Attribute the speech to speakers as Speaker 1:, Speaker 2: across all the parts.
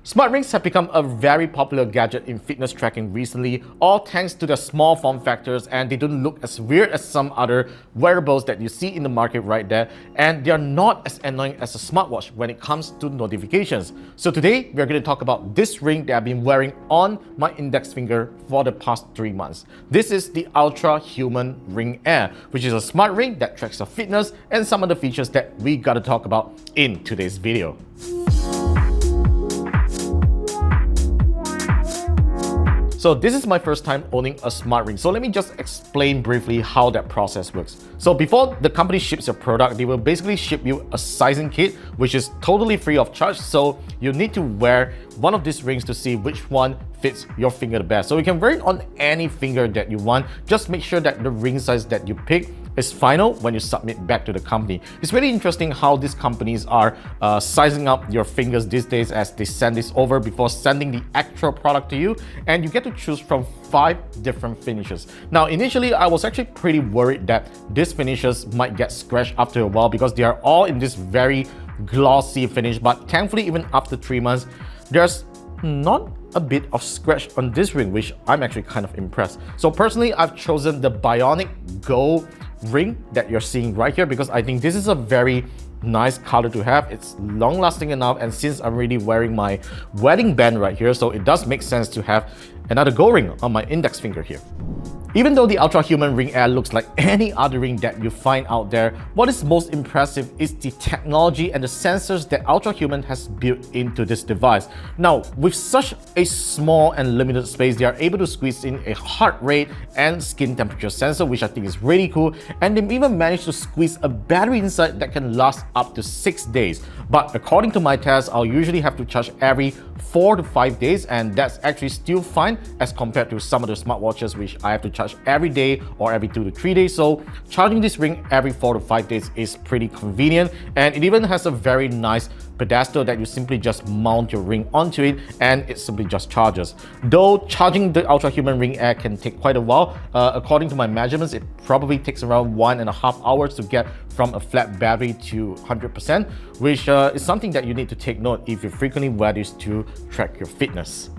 Speaker 1: Smart rings have become a very popular gadget in fitness tracking recently, all thanks to their small form factors, and they don't look as weird as some other wearables that you see in the market right there, and they are not as annoying as a smartwatch when it comes to notifications. So today, we are going to talk about this ring that I've been wearing on my index finger for the past 3 months. This is the Ultrahuman Ring Air, which is a smart ring that tracks your fitness and some of the features that we got to talk about in today's video. So this is my first time owning a smart ring. So let me just explain briefly how that process works. So before the company ships your product, they will basically ship you a sizing kit, which is totally free of charge. So you need to wear one of these rings to see which one fits your finger the best. So you can wear it on any finger that you want. Just make sure that the ring size that you pick is final when you submit back to the company. It's really interesting how these companies are sizing up your fingers these days as they send this over before sending the actual product to you, and you get to choose from 5 different finishes. Now initially I was actually pretty worried that these finishes might get scratched after a while because they are all in this very glossy finish, but thankfully even after 3 months there's not a bit of scratch on this ring, which I'm actually kind of impressed. So personally, I've chosen the Bionic Gold ring that you're seeing right here because I think this is a very nice color to have. It's long lasting enough, and since I'm really wearing my wedding band right here, so it does make sense to have another gold ring on my index finger here. Even though the Ultrahuman Ring Air looks like any other ring that you find out there, what is most impressive is the technology and the sensors that Ultrahuman has built into this device. Now, with such a small and limited space, they are able to squeeze in a heart rate and skin temperature sensor, which I think is really cool. And they even managed to squeeze a battery inside that can last up to 6 days. But according to my test, I'll usually have to charge every 4 to 5 days, and that's actually still fine as compared to some of the smartwatches which I have to charge every day or every 2 to 3 days. So charging this ring every 4 to 5 days is pretty convenient, and it even has a very nice pedestal that you simply just mount your ring onto it and it simply just charges. Though charging the Ultrahuman Ring Air can take quite a while, according to my measurements, it probably takes around 1.5 hours to get from a flat battery to 100%, which is something that you need to take note if you frequently wear this to track your fitness.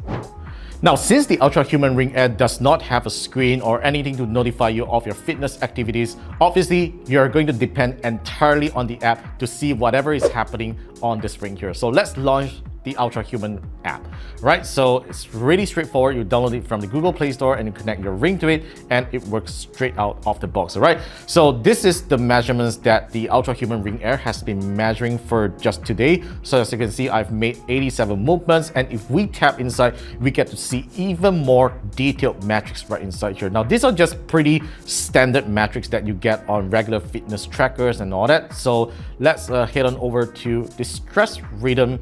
Speaker 1: Now, since the Ultrahuman Ring Air does not have a screen or anything to notify you of your fitness activities, obviously you're going to depend entirely on the app to see whatever is happening on this ring here. So let's launch the Ultrahuman app, right? So it's really straightforward. You download it from the Google Play Store and you connect your ring to it, and it works straight out of the box, all right? So this is the measurements that the Ultrahuman Ring Air has been measuring for just today. So as you can see, I've made 87 movements, and if we tap inside, we get to see even more detailed metrics right inside here. Now, these are just pretty standard metrics that you get on regular fitness trackers and all that. So let's head on over to the stress rhythm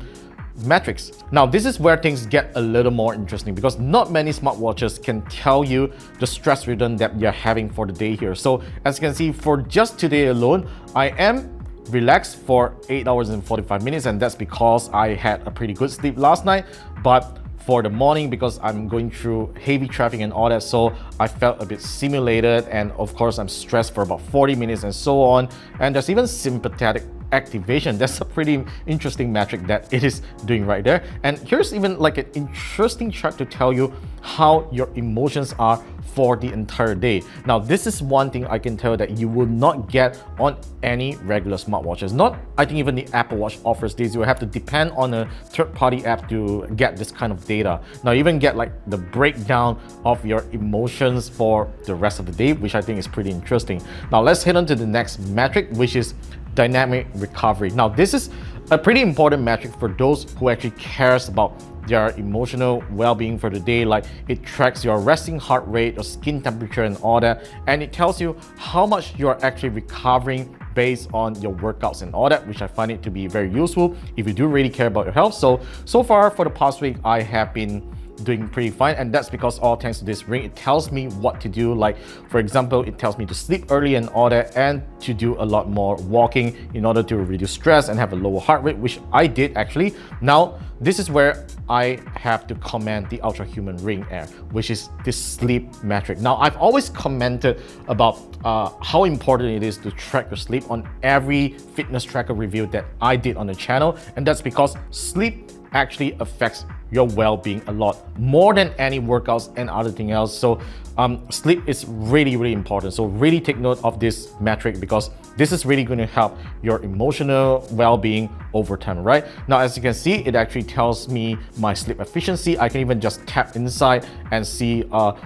Speaker 1: metrics. Now, this is where things get a little more interesting because not many smartwatches can tell you the stress rhythm that you're having for the day here. So as you can see, for just today alone, I am relaxed for 8 hours and 45 minutes, and that's because I had a pretty good sleep last night. But for the morning, because I'm going through heavy traffic and all that, so I felt a bit simulated, and of course I'm stressed for about 40 minutes and so on. And there's even sympathetic activation. That's a pretty interesting metric that it is doing right there. And here's even like an interesting chart to tell you how your emotions are for the entire day. Now, this is one thing I can tell that you will not get on any regular smartwatches. Not, I think even the Apple Watch offers this. You will have to depend on a third-party app to get this kind of data. Now, you even get like the breakdown of your emotions for the rest of the day, which I think is pretty interesting. Now, let's head on to the next metric, which is dynamic recovery. Now, this is a pretty important metric for those who actually cares about their emotional well-being for the day. Like, it tracks your resting heart rate, your skin temperature and all that, and it tells you how much you are actually recovering based on your workouts and all that, which I find it to be very useful if you do really care about your health. So far for the past week, I have been doing pretty fine, and that's because all thanks to this ring. It tells me what to do. Like, for example, it tells me to sleep early and all that, and to do a lot more walking in order to reduce stress and have a lower heart rate, which I did actually. Now, this is where I have to comment the Ultrahuman Ring Air, which is this sleep metric. Now, I've always commented about how important it is to track your sleep on every fitness tracker review that I did on the channel, and that's because sleep actually affects your well-being a lot, more than any workouts and other thing else. So sleep is really important. So really take note of this metric, because this is really going to help your emotional well-being over time, right? Now, as you can see, it actually tells me my sleep efficiency. I can even just tap inside and see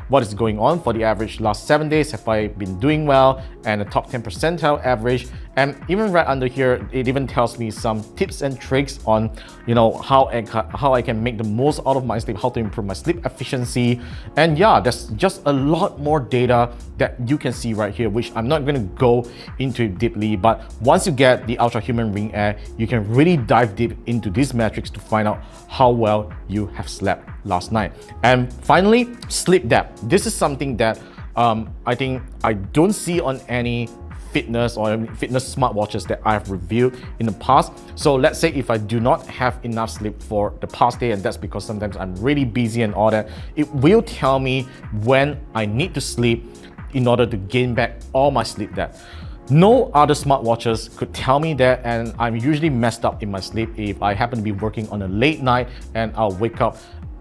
Speaker 1: what is going on for the average last 7 days. Have I been doing well? And the top 10 percentile average. And even right under here, it even tells me some tips and tricks on, you know, how I can make the most out of my sleep, how to improve my sleep efficiency. And yeah, there's just a lot more data that you can see right here, which I'm not going to go into it deeply. But once you get the Ultrahuman Ring Air, you can really dive deep into these metrics to find out how well you have slept last night. And finally, sleep depth. This is something that I think I don't see on any fitness smartwatches that I've reviewed in the past. So let's say if I do not have enough sleep for the past day, and that's because sometimes I'm really busy and all that, it will tell me when I need to sleep in order to gain back all my sleep depth. No other smartwatches could tell me that, and I'm usually messed up in my sleep if I happen to be working on a late night and I'll wake up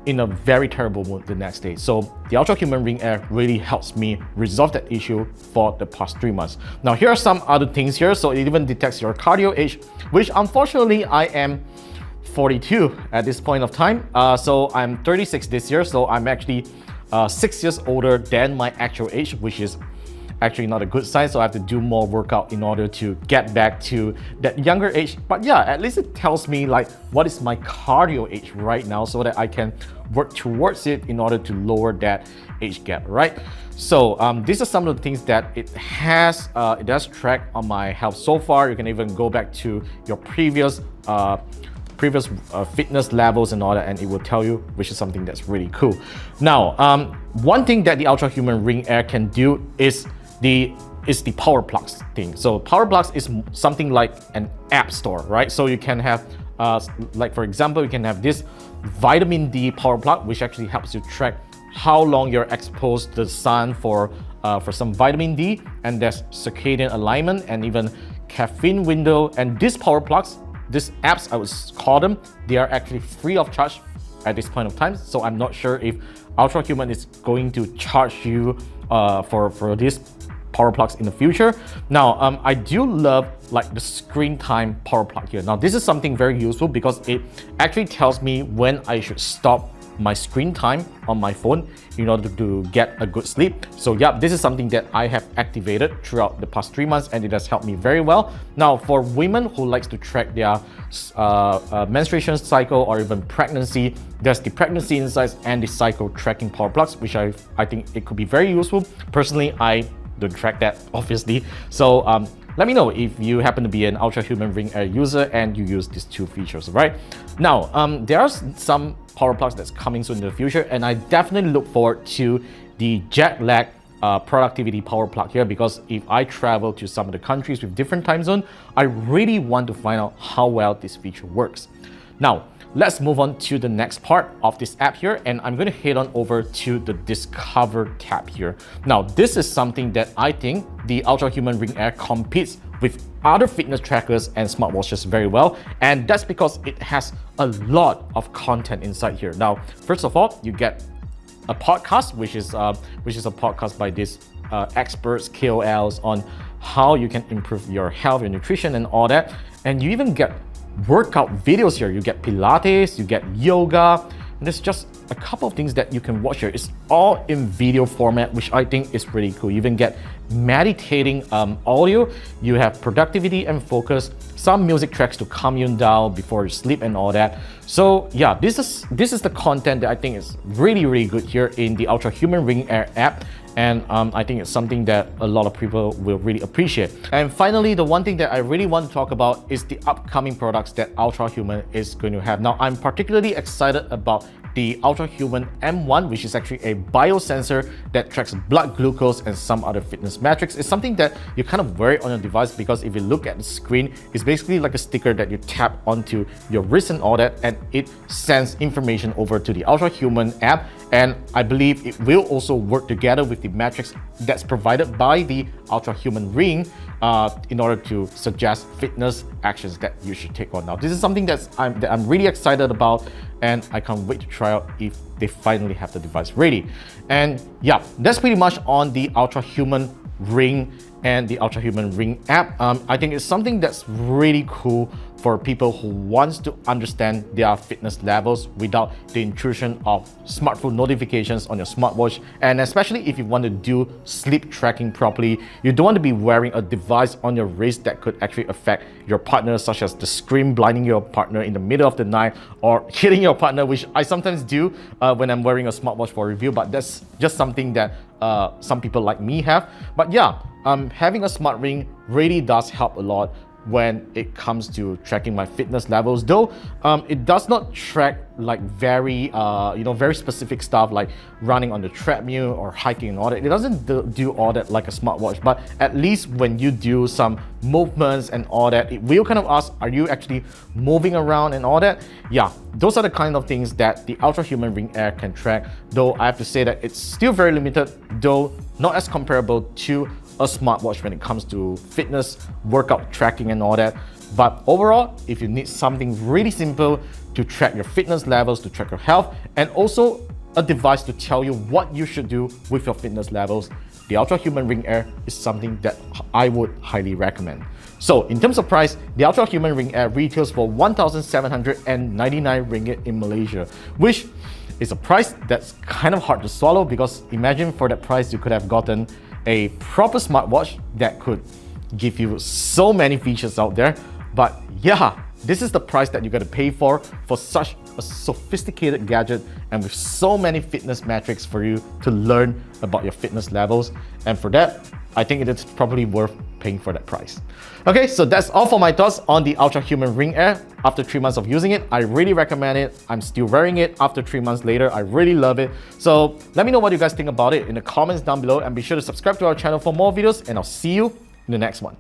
Speaker 1: in a very terrible mood the next day. So the Ultrahuman Ring Air really helps me resolve that issue for the past 3 months. Now, here are some other things here. So it even detects your cardio age, which unfortunately I am 42 at this point of time. So I'm 36 this year, so I'm actually 6 years older than my actual age, which is actually not a good sign. So I have to do more workout in order to get back to that younger age. But yeah, at least it tells me like what is my cardio age right now, so that I can work towards it in order to lower that age gap, right? So these are some of the things that it has. It does track on my health so far. You can even go back to your previous fitness levels and all that, and it will tell you, which is something that's really cool. Now, one thing that the Ultrahuman Ring Air can do is the power plugs thing. So power plugs is something like an app store, right? So you can have, like for example, you can have this vitamin D power plug, which actually helps you track how long you're exposed to the sun for some vitamin D, and there's circadian alignment and even caffeine window. And these power plugs, these apps, I would call them, they are actually free of charge at this point of time. So I'm not sure if Ultrahuman is going to charge you for these power plugs in the future. Now, I do love like the screen time power plug here. Now, this is something very useful because it actually tells me when I should stop my screen time on my phone in order to get a good sleep. So yeah, this is something that I have activated throughout the past 3 months, and it has helped me very well. Now, for women who likes to track their menstruation cycle or even pregnancy, there's the pregnancy insights and the cycle tracking power plugs, which I think it could be very useful. Personally, I don't track that, obviously. So let me know if you happen to be an Ultrahuman Ring Air user and you use these two features, right? Now, there are some power plugs that's coming soon in the future, and I definitely look forward to the jet lag productivity power plug here, because if I travel to some of the countries with different time zone, I really want to find out how well this feature works. Now, let's move on to the next part of this app here, and I'm going to head on over to the Discover tab here. Now, this is something that I think the Ultrahuman Ring Air competes with other fitness trackers and smartwatches very well, and that's because it has a lot of content inside here. Now, first of all, you get a podcast, which is a podcast by these experts, KOLs, on how you can improve your health, your nutrition, and all that. And you even get workout videos here. You get Pilates, you get yoga, and there's just a couple of things that you can watch here. It's all in video format, which I think is pretty cool. You even get meditating audio, you have productivity and focus, some music tracks to calm you down before you sleep and all that. So yeah, this is the content that I think is really good here in the Ultrahuman Ring Air app. And I think it's something that a lot of people will really appreciate. And finally, the one thing that I really want to talk about is the upcoming products that Ultrahuman is going to have. Now, I'm particularly excited about the Ultrahuman M1, which is actually a biosensor that tracks blood glucose and some other fitness metrics. It's something that you kind of wear it on your device, because if you look at the screen, it's basically like a sticker that you tap onto your wrist and all that, and it sends information over to the Ultrahuman app. And I believe it will also work together with the metrics that's provided by the Ultrahuman Ring in order to suggest fitness actions that you should take on. Now, this is something that I'm really excited about, and I can't wait to try out if they finally have the device ready. And yeah, that's pretty much on the Ultrahuman Ring and the Ultrahuman Ring app. I think it's something that's really cool for people who wants to understand their fitness levels without the intrusion of smartphone notifications on your smartwatch. And especially if you want to do sleep tracking properly, you don't want to be wearing a device on your wrist that could actually affect your partner, such as the screen blinding your partner in the middle of the night or hitting your partner, which I sometimes do when I'm wearing a smartwatch for review, but that's just something that some people like me have. But yeah, having a smart ring really does help a lot when it comes to tracking my fitness levels, though it does not track like very very specific stuff like running on the treadmill or hiking and all that. It doesn't do all that like a smartwatch, but at least when you do some movements and all that, it will kind of ask, are you actually moving around and all that? Yeah, those are the kind of things that the Ultrahuman Ring Air can track, though I have to say that it's still very limited, though not as comparable to a smartwatch when it comes to fitness, workout tracking and all that. But overall, if you need something really simple to track your fitness levels, to track your health, and also a device to tell you what you should do with your fitness levels, the Ultrahuman Ring Air is something that I would highly recommend. So in terms of price, the Ultrahuman Ring Air retails for 1,799 ringgit in Malaysia, which is a price that's kind of hard to swallow, because imagine for that price you could have gotten a proper smartwatch that could give you so many features out there. But yeah, this is the price that you got to pay for such a sophisticated gadget and with so many fitness metrics for you to learn about your fitness levels. And for that, I think it is probably worth paying for that price. Okay, so that's all for my thoughts on the Ultrahuman Ring Air. After 3 months of using it, I really recommend it. I'm still wearing it after 3 months later. I really love it. So let me know what you guys think about it in the comments down below, and be sure to subscribe to our channel for more videos, and I'll see you in the next one.